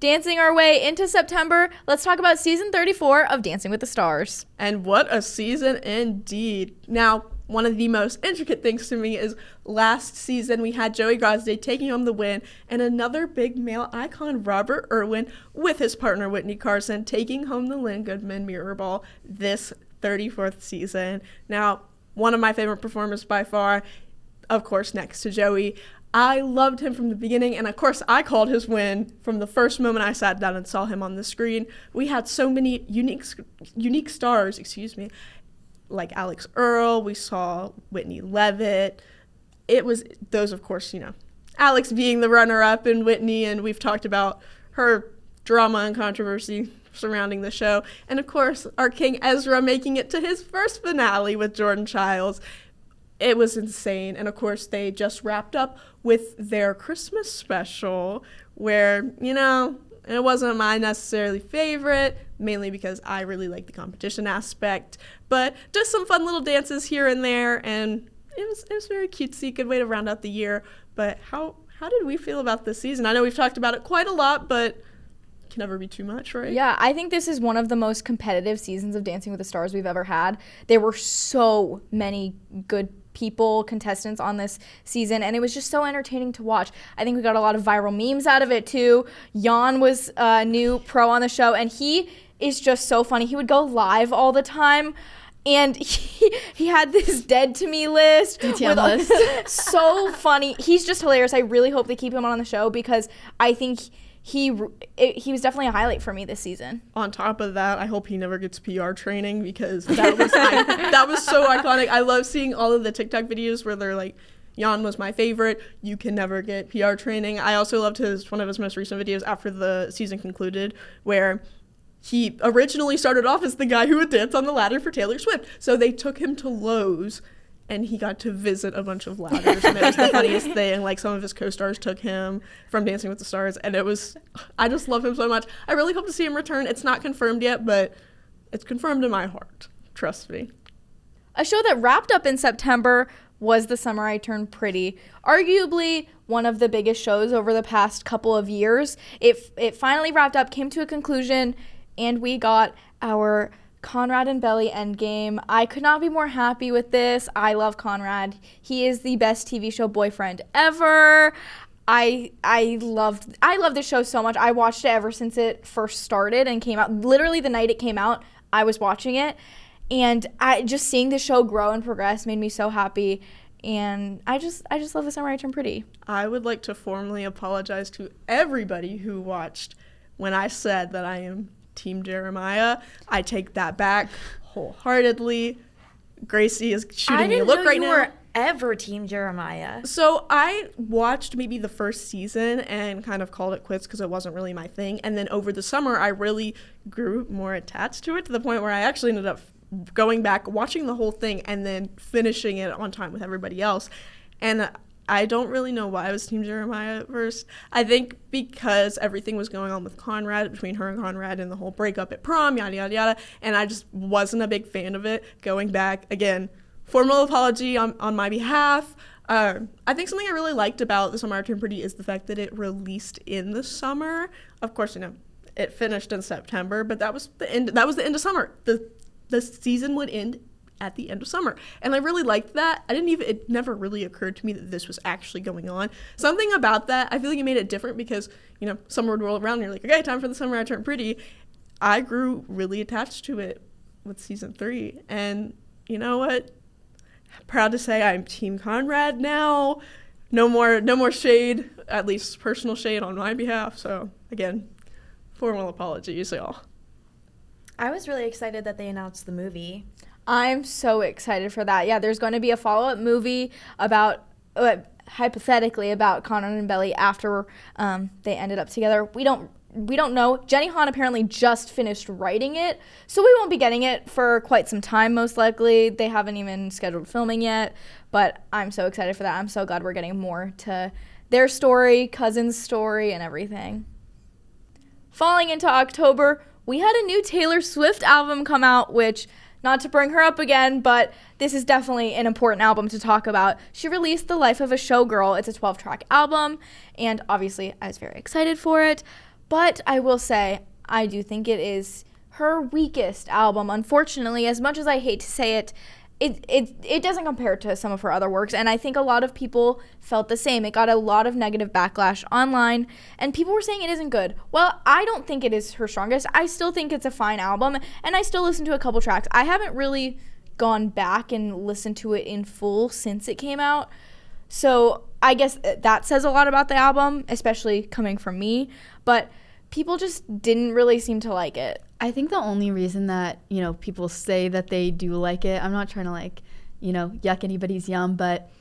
Dancing our way into September, let's talk about season 34 of Dancing with the Stars. And what a season indeed. Now, one of the most intricate things to me is last season we had Joey Grosday taking home the win, and another big male icon, Robert Irwin, with his partner Whitney Carson, taking home the Lynn Goodman Mirror Ball this 34th season. Now, one of my favorite performers by far, of course, next to Joey. I loved him from the beginning, and of course I called his win from the first moment I sat down and saw him on the screen. We had so many unique stars, like Alex Earl, we saw Whitney Levitt. It was those, of course, Alex being the runner-up and Whitney, and we've talked about her drama and controversy surrounding the show. And of course, our King Ezra making it to his first finale with Jordan Childs. It was insane. And of course, they just wrapped up with their Christmas special where, it wasn't my necessarily favorite, mainly because I really like the competition aspect, but just some fun little dances here and there, and it was very cutesy, good way to round out the year. But how did we feel about this season? I know we've talked about it quite a lot, but it can never be too much, right? Yeah, I think this is one of the most competitive seasons of Dancing with the Stars we've ever had. There were so many good contestants on this season, and it was just so entertaining to watch. I think we got a lot of viral memes out of it too. Jan was a new pro on the show, and he is just so funny. He would go live all the time, and he had this dead to me list. DTM list. So funny. He's just hilarious. I really hope they keep him on the show, because I think he was definitely a highlight for me this season. On top of that, I hope he never gets PR training because that was so iconic. I love seeing all of the TikTok videos where they're like, Jan was my favorite. You can never get PR training. I also loved one of his most recent videos after the season concluded, where he originally started off as the guy who would dance on the ladder for Taylor Swift. So they took him to Lowe's, and he got to visit a bunch of ladders, and it was the funniest thing. Like, some of his co-stars took him from Dancing with the Stars, and I just love him so much. I really hope to see him return. It's not confirmed yet, but it's confirmed in my heart. Trust me. A show that wrapped up in September was The Summer I Turned Pretty. Arguably one of the biggest shows over the past couple of years. It finally wrapped up, came to a conclusion, and we got our Conrad and Belly endgame. I could not be more happy with this. I love Conrad. He is the best TV show boyfriend ever. I love this show so much. I watched it ever since it first started and came out. Literally the night it came out, I was watching it. And just seeing the show grow and progress made me so happy. And I just love The Summer I Turned Pretty. I would like to formally apologize to everybody who watched when I said that I am Team Jeremiah. I take that back wholeheartedly. Gracy is shooting me a look right now. I didn't know you were ever Team Jeremiah. So I watched maybe the first season and kind of called it quits because it wasn't really my thing. And then over the summer, I really grew more attached to it, to the point where I actually ended up going back, watching the whole thing, and then finishing it on time with everybody else. And I don't really know why I was Team Jeremiah at first. I think because everything was going on with Conrad, between her and Conrad, and the whole breakup at prom, yada, yada, yada. And I just wasn't a big fan of it. Going back, again, formal apology on my behalf. I think something I really liked about The Summer I Turned Pretty is the fact that it released in the summer. Of course, it finished in September, but that was the end of summer. The season would end at the end of summer. And I really liked that. It never really occurred to me that this was actually going on. Something about that, I feel like it made it different because, summer would roll around and you're like, okay, time for The Summer I Turned Pretty. I grew really attached to it with season 3. And you know what? Proud to say I'm Team Conrad now. No more shade, at least personal shade on my behalf. So again, formal apologies, y'all. I was really excited that they announced the movie. I'm so excited for that. Yeah, there's going to be a follow-up movie about, hypothetically, about Conrad and Belly after they ended up together. We don't know. Jenny Han apparently just finished writing it, so we won't be getting it for quite some time, most likely. They haven't even scheduled filming yet, but I'm so excited for that. I'm so glad we're getting more to their story, cousin's story, and everything. Falling into October, we had a new Taylor Swift album come out, which, not to bring her up again, but this is definitely an important album to talk about. She released The Life of a Showgirl. It's a 12-track album, and obviously I was very excited for it. But I will say, I do think it is her weakest album. Unfortunately, as much as I hate to say it, it doesn't compare to some of her other works, and I think a lot of people felt the same. It got a lot of negative backlash online, and people were saying it isn't good. Well, I don't think it is her strongest. I still think it's a fine album, and I still listen to a couple tracks. I haven't really gone back and listened to it in full since it came out, so I guess that says a lot about the album, especially coming from me, but people just didn't really seem to like it. I think the only reason that, people say that they do like it, I'm not trying to yuck anybody's yum, but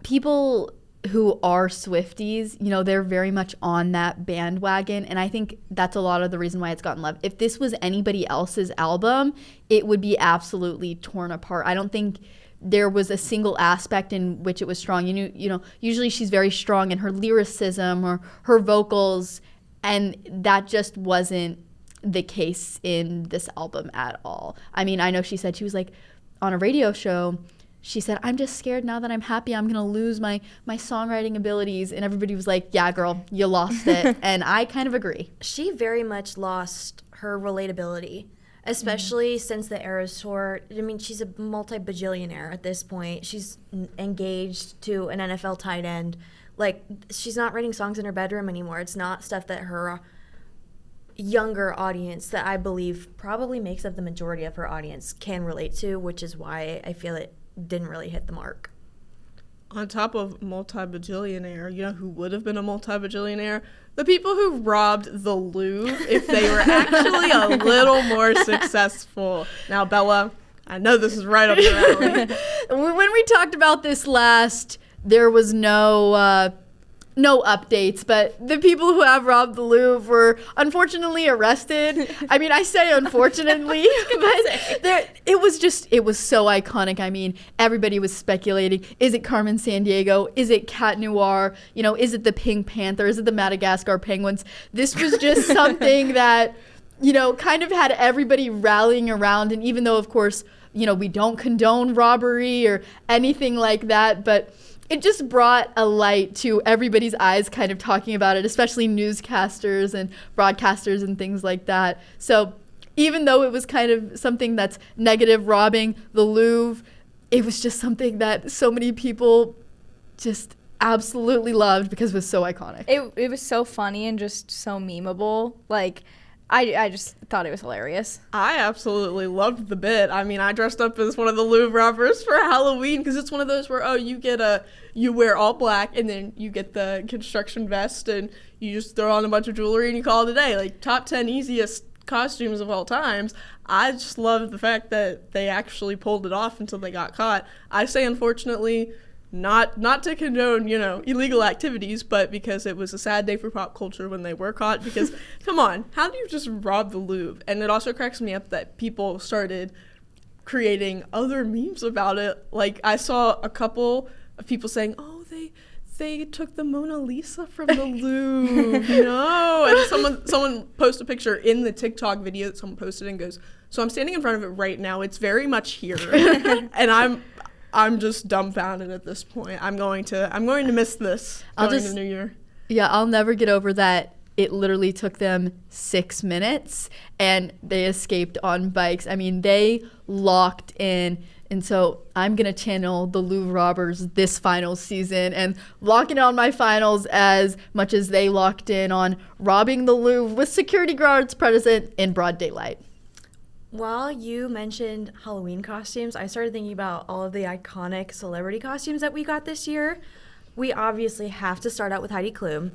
people who are Swifties, they're very much on that bandwagon. And I think that's a lot of the reason why it's gotten love. If this was anybody else's album, it would be absolutely torn apart. I don't think there was a single aspect in which it was strong. Usually she's very strong in her lyricism or her vocals, and that just wasn't the case in this album at all. I mean, I know she said, she was like on a radio show, she said, I'm just scared now that I'm happy I'm gonna lose my songwriting abilities, and everybody was like, yeah girl, you lost it. And I kind of agree. She very much lost her relatability, especially since the Eras Tour. I mean, she's a multi-bajillionaire at this point. She's engaged to an NFL tight end. Like, she's not writing songs in her bedroom anymore. It's not stuff that her younger audience, that I believe probably makes up the majority of her audience, can relate to, which is why I feel it didn't really hit the mark. on top of multi-bajillionaire, you know who would have been a multi-bajillionaire? The people who robbed the Louvre if they were actually a little more successful. Now, Bella, I know this is right up your alley. When we talked about this last, there was no updates, but the people who have robbed the Louvre were unfortunately arrested. I mean, I say unfortunately, but it was so iconic. I mean, everybody was speculating, is it Carmen Sandiego? Is it Cat Noir? You know, is it the Pink Panther? Is it the Madagascar Penguins? This was just something that, you know, kind of had everybody rallying around. And even though, of course, you know, we don't condone robbery or anything like that, but it just brought a light to everybody's eyes kind of talking about it, especially newscasters and broadcasters and things like that. So even though it was kind of something that's negative, robbing the Louvre, it was just something that so many people just absolutely loved because it was so iconic. It was so funny and just so memeable. Like, I just thought it was hilarious. I absolutely loved the bit. I mean, I dressed up as one of the Louvre robbers for Halloween because it's one of those where, you wear all black and then you get the construction vest and you just throw on a bunch of jewelry and you call it a day. Like, top 10 easiest costumes of all times. I just loved the fact that they actually pulled it off until they got caught. I say, unfortunately, not to condone, you know, illegal activities, but because it was a sad day for pop culture when they were caught. Because, come on, how do you just rob the Louvre? And it also cracks me up that people started creating other memes about it. Like, I saw a couple of people saying, oh, they took the Mona Lisa from the Louvre. No. And someone posted a picture in the TikTok video that someone posted and goes, so I'm standing in front of it right now. It's very much here. And I'm just dumbfounded at this point. I'm going to miss this going into New Year. Yeah, I'll never get over that. It literally took them 6 minutes and they escaped on bikes. I mean, they locked in. And so I'm going to channel the Louvre robbers this final season and lock in on my finals as much as they locked in on robbing the Louvre with security guards present in broad daylight. While you mentioned Halloween costumes, I started thinking about all of the iconic celebrity costumes that we got this year. We obviously have to start out with Heidi Klum.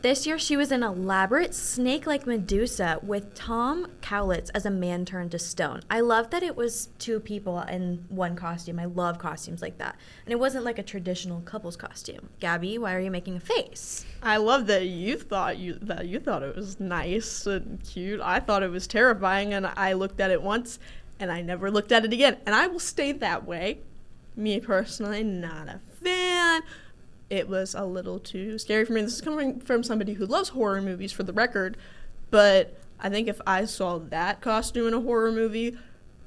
This year, she was an elaborate snake-like Medusa with Tom Cowlitz as a man turned to stone. I love that it was two people in one costume. I love costumes like that. And it wasn't like a traditional couple's costume. Gabby, why are you making a face? I love that you thought it was nice and cute. I thought it was terrifying, and I looked at it once, and I never looked at it again. And I will stay that way. Me personally, not a fan. It was a little too scary for me. This is coming from somebody who loves horror movies, for the record, but I think if I saw that costume in a horror movie,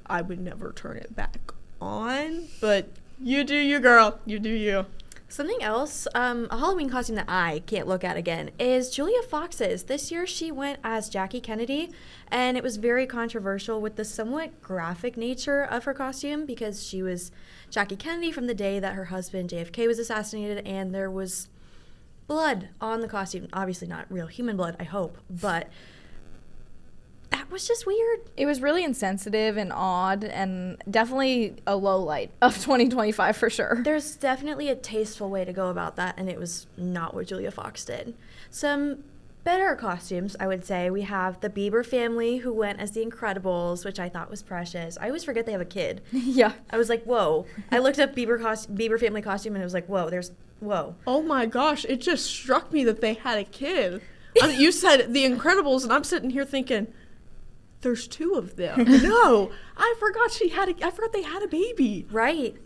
I would never turn it back on. But you do you, girl. You do you. Something else, a Halloween costume that I can't look at again is Julia Fox's. This year she went as Jackie Kennedy, and it was very controversial with the somewhat graphic nature of her costume because she was Jackie Kennedy from the day that her husband JFK was assassinated, and there was blood on the costume. Obviously not real human blood, I hope, but that was just weird. It was really insensitive and odd and definitely a low light of 2025 for sure. There's definitely a tasteful way to go about that, and it was not what Julia Fox did. Some better costumes, I would say. We have the Bieber family who went as the Incredibles, which I thought was precious. I always forget they have a kid. Yeah. I was like, whoa. I looked up Bieber family costume, and it was like, whoa. Oh my gosh, it just struck me that they had a kid. You said the Incredibles, and I'm sitting here thinking, there's two of them. No, I forgot they had a baby. Right.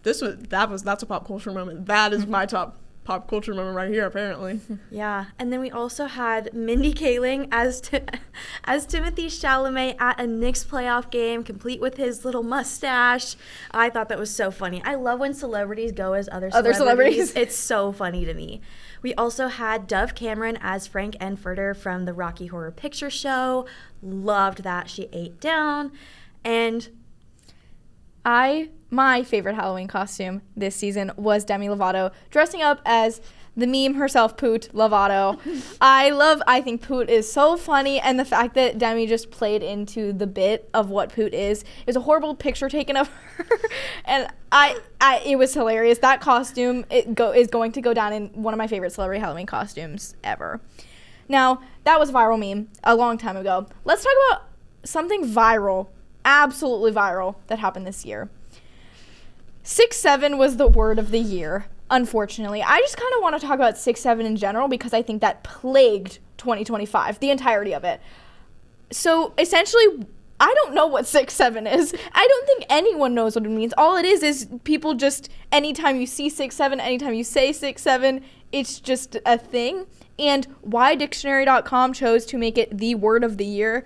That's a pop culture moment. That is my top pop culture moment right here, apparently. Yeah, and then we also had Mindy Kaling as Timothy Chalamet at a Knicks playoff game, complete with his little mustache. I thought that was so funny. I love when celebrities go as other celebrities. It's so funny to me. We also had Dove Cameron as Frank Enfurter from the Rocky Horror Picture Show. Loved that. She ate down. And my favorite Halloween costume this season was Demi Lovato dressing up as the meme herself, Poot Lovato. I think Poot is so funny, and the fact that Demi just played into the bit of what Poot is a horrible picture taken of her, and it was hilarious. That costume is going to go down in one of my favorite celebrity Halloween costumes ever. Now, that was a viral meme a long time ago. Let's talk about something viral, absolutely viral, that happened this year. 6'7" was the word of the year. Unfortunately, I just kind of want to talk about 6'7" in general because I think that plagued 2025, the entirety of it. So essentially, I don't know what 6'7" is. I don't think anyone knows what it means. All it is people just, anytime you see 6'7", anytime you say 6'7", it's just a thing. And why dictionary.com chose to make it the word of the year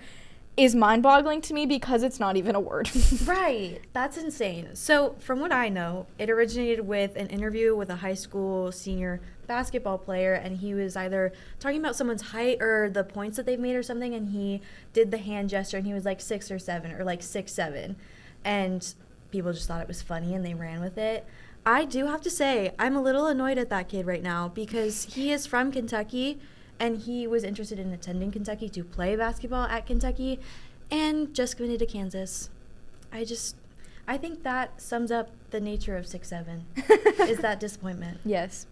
is mind-boggling to me because it's not even a word. Right. That's insane. So from what I know, it originated with an interview with a high school senior basketball player, and he was either talking about someone's height or the points that they've made or something, and he did the hand gesture, and he was like 6 or 7 or like 6'7", and people just thought it was funny and they ran with it. I do have to say, I'm a little annoyed at that kid right now because he is from Kentucky, and he was interested in attending Kentucky to play basketball at Kentucky and just committed to Kansas. I think that sums up the nature of 6'7", is that disappointment. Yes.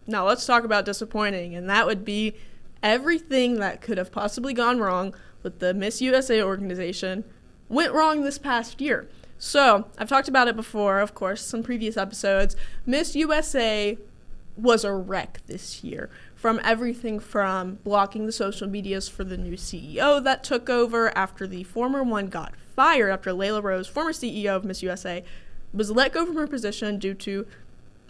Now let's talk about disappointing, and that would be everything that could have possibly gone wrong with the Miss USA organization went wrong this past year. So, I've talked about it before, of course, some previous episodes. Miss USA was a wreck this year. From everything from blocking the social medias for the new CEO that took over after the former one got fired, after Layla Rose, former CEO of Miss USA, was let go from her position due to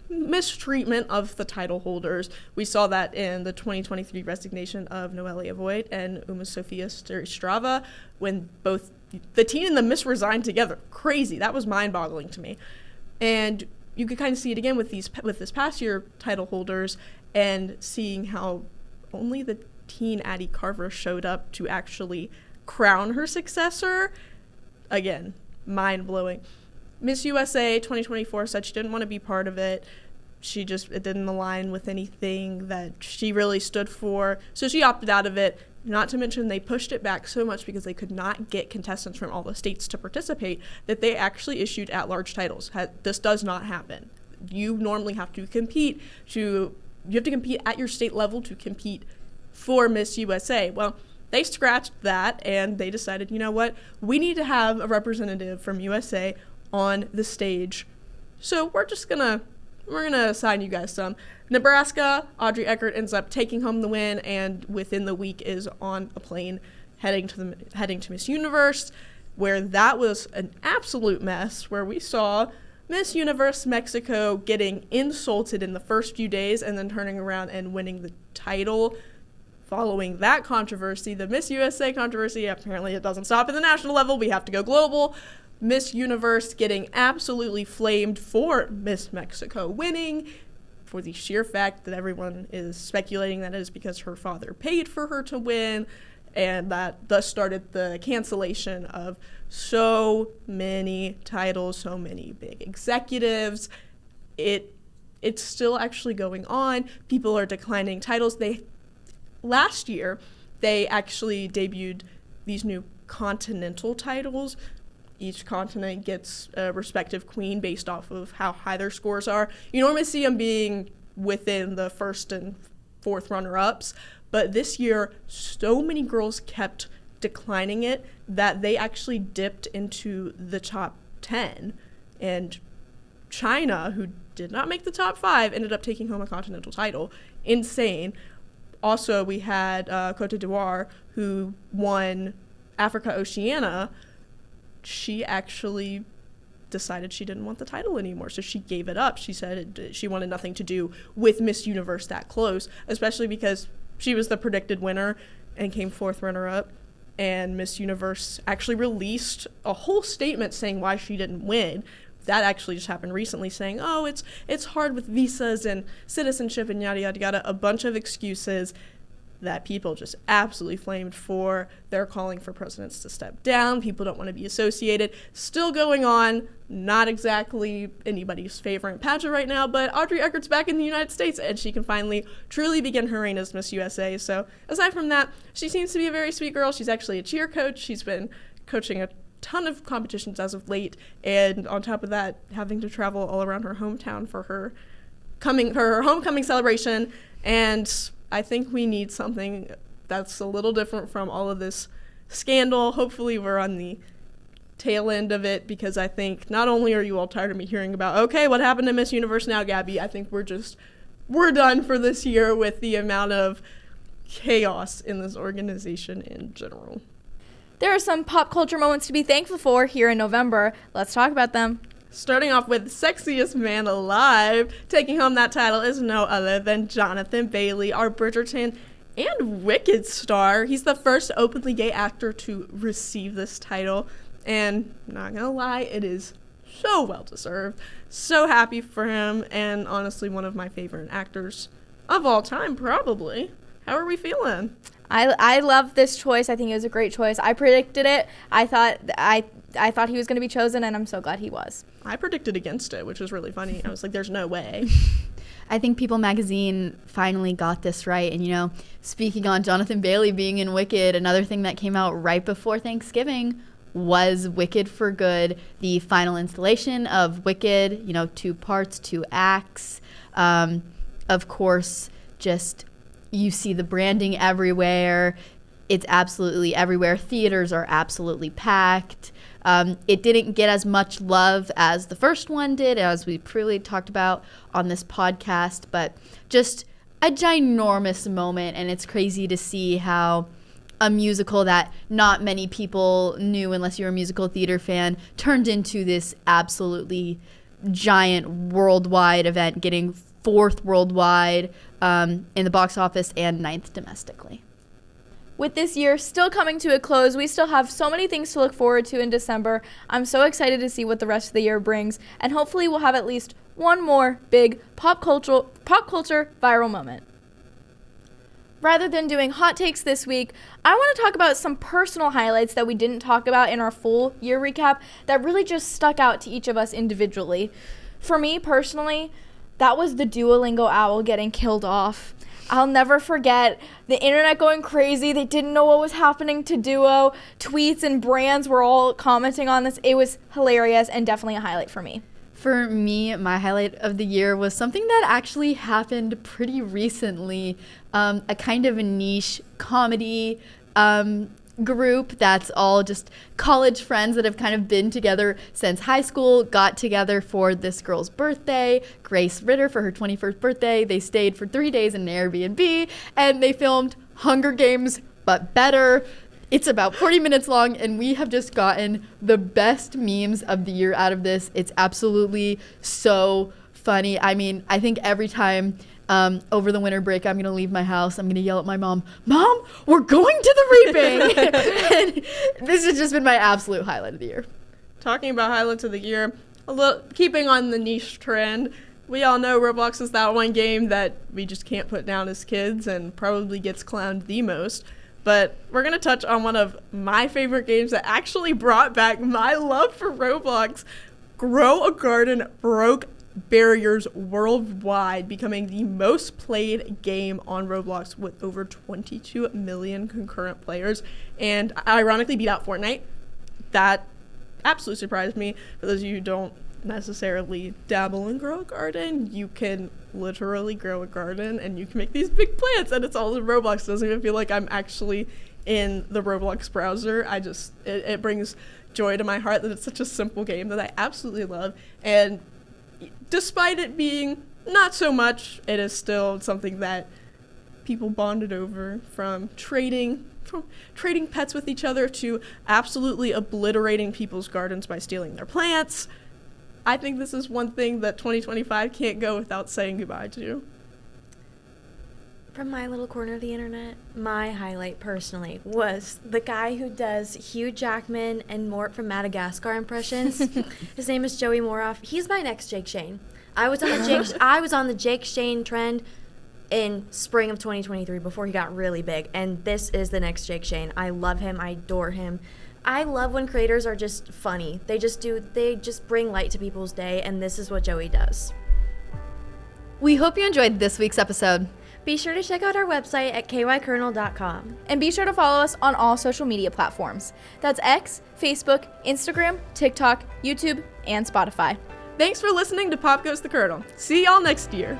mistreatment of the title holders. We saw that in the 2023 resignation of Noelia Voigt and Uma Sofia Staristrava when both the teen and the Miss resigned together. Crazy. That was mind-boggling to me. And you could kind of see it again with this past year title holders and seeing how only the teen Addie Carver showed up to actually crown her successor. Again, mind-blowing. Miss USA 2024 said she didn't want to be part of it. It didn't align with anything that she really stood for. So she opted out of it. Not to mention they pushed it back so much because they could not get contestants from all the states to participate that they actually issued at-large titles. This does not happen. You normally have to compete at your state level to compete for Miss USA. Well, they scratched that and they decided, you know what? We need to have a representative from USA on the stage. So we're gonna assign you guys some. Nebraska, Audrey Eckert ends up taking home the win, and within the week is on a plane heading to Miss Universe, where that was an absolute mess, where we saw Miss Universe Mexico getting insulted in the first few days and then turning around and winning the title. Following that controversy, the Miss USA controversy, apparently it doesn't stop at the national level, we have to go global. Miss Universe getting absolutely flamed for Miss Mexico winning, for the sheer fact that everyone is speculating that it is because her father paid for her to win, and that thus started the cancellation of so many titles, so many big executives. It's still actually going on. People are declining titles. Last year, they actually debuted these new continental titles. Each continent gets a respective queen based off of how high their scores are. You normally see them being within the first and fourth runner-ups, but this year, so many girls kept declining it that they actually dipped into the top 10. And China, who did not make the top 5, ended up taking home a continental title. Insane. Also, we had Cote d'Ivoire, who won Africa Oceania. She actually decided she didn't want the title anymore, so she gave it up. She said she wanted nothing to do with Miss Universe that close, especially because she was the predicted winner and came fourth runner-up, and Miss Universe actually released a whole statement saying why she didn't win. That actually just happened recently, saying, oh, it's hard with visas and citizenship and yada, yada, yada, a bunch of excuses that people just absolutely flamed for. They're calling for presidents to step down. People don't want to be associated. Still going on. Not exactly anybody's favorite pageant right now, but Audrey Eckert's back in the United States, and she can finally truly begin her reign as Miss USA. So aside from that, she seems to be a very sweet girl. She's actually a cheer coach. She's been coaching a ton of competitions as of late, and on top of that, having to travel all around her hometown for her homecoming celebration. And I think we need something that's a little different from all of this scandal. Hopefully we're on the tail end of it, because I think not only are you all tired of me hearing about, okay, what happened to Miss Universe now, Gabby, I think we're done for this year with the amount of chaos in this organization in general. There are some pop culture moments to be thankful for here in November. Let's talk about them. Starting off with Sexiest Man Alive, taking home that title is no other than Jonathan Bailey, our Bridgerton and Wicked star. He's the first openly gay actor to receive this title, and not gonna lie, it is so well deserved. So happy for him, and honestly one of my favorite actors of all time, probably. How are we feeling? I love this choice. I think it was a great choice. I predicted it. I thought he was going to be chosen, and I'm so glad he was. I predicted against it, which was really funny. I was like, there's no way. I think People Magazine finally got this right. And, speaking on Jonathan Bailey being in Wicked, another thing that came out right before Thanksgiving was Wicked for Good, the final installation of Wicked, 2 parts, 2 acts. Of course, just you see the branding everywhere. It's absolutely everywhere. Theaters are absolutely packed. It didn't get as much love as the first one did, as we previously talked about on this podcast, but just a ginormous moment, and it's crazy to see how a musical that not many people knew unless you're a musical theater fan turned into this absolutely giant worldwide event, getting 4th worldwide in the box office and 9th domestically. With this year still coming to a close, we still have so many things to look forward to in December. I'm so excited to see what the rest of the year brings, and hopefully we'll have at least one more big pop culture viral moment. Rather than doing hot takes this week, I want to talk about some personal highlights that we didn't talk about in our full year recap that really just stuck out to each of us individually. For me personally, that was the Duolingo owl getting killed off. I'll never forget the internet going crazy. They didn't know what was happening to Duo. Tweets and brands were all commenting on this. It was hilarious and definitely a highlight for me. For me, my highlight of the year was something that actually happened pretty recently. A kind of a niche comedy group that's all just college friends that have kind of been together since high school, got together for this girl's birthday, Grace Ritter, for her 21st birthday. They stayed for 3 days in an Airbnb, and they filmed Hunger Games, but better. It's about 40 minutes long, and we have just gotten the best memes of the year out of this. It's absolutely so funny. I mean, I think every time over the winter break, I'm going to leave my house, I'm going to yell at my mom, "Mom, we're going to the reaping!" And this has just been my absolute highlight of the year. Talking about highlights of the year, keeping on the niche trend, we all know Roblox is that one game that we just can't put down as kids and probably gets clowned the most. But we're going to touch on one of my favorite games that actually brought back my love for Roblox. Grow a Garden broke barriers worldwide, becoming the most played game on Roblox with over 22 million concurrent players, and ironically beat out Fortnite. That absolutely surprised me. For those of you who don't necessarily dabble in Grow a Garden, you can literally grow a garden and you can make these big plants, and it's all in Roblox. It doesn't even feel like I'm actually in the Roblox browser. It brings joy to my heart that it's such a simple game that I absolutely love, and despite it being not so much, it is still something that people bonded over, from trading pets with each other to absolutely obliterating people's gardens by stealing their plants. I think this is one thing that 2025 can't go without saying goodbye to. From my little corner of the internet, my highlight personally was the guy who does Hugh Jackman and Mort from Madagascar impressions. His name is Joey Moroff. He's my next Jake Shane. I was on the Jake Shane trend. in spring of 2023 before he got really big. And this is the next Jake Shane. I love him. I adore him. I love when creators are just funny. They just bring light to people's day, and this is what Joey does. We hope you enjoyed this week's episode. Be sure to check out our website at kykernel.com. And be sure to follow us on all social media platforms. That's X, Facebook, Instagram, TikTok, YouTube, and Spotify. Thanks for listening to Pop Goes the Kernel. See y'all next year.